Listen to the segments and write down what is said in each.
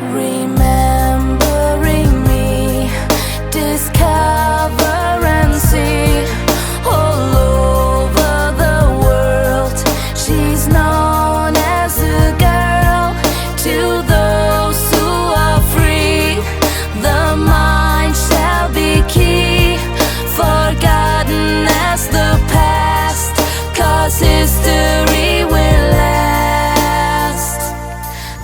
remembering me, discover and see all over the world. She's known as a girl to those who are free. The mind shall be key, forgotten as the past, 'cause history will last.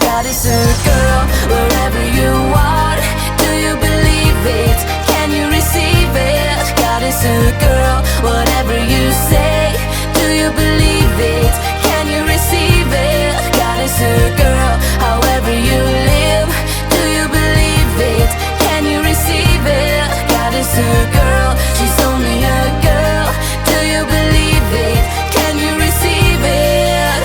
God is a girl wherever you are. Do you believe it? Can you receive it? God is a girl, whatever you say. Do you believe it? Can you receive it? God is a girl, however you live. Do you believe it? Can you receive it? God is a girl, she's only a girl. Do you believe it? Can you receive it?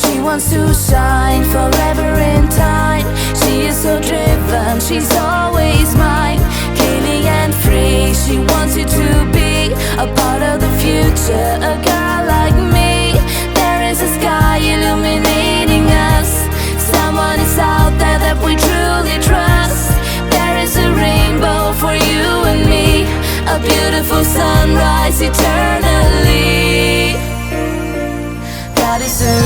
She wants to shine forever in time. She is so driven, she's always mine. Kaylee and free, she wants you to be a part of the future, a girl like me. There is a sky illuminating us. Someone is out there that we truly trust. There is a rainbow for you and me, a beautiful sunrise eternally. God is a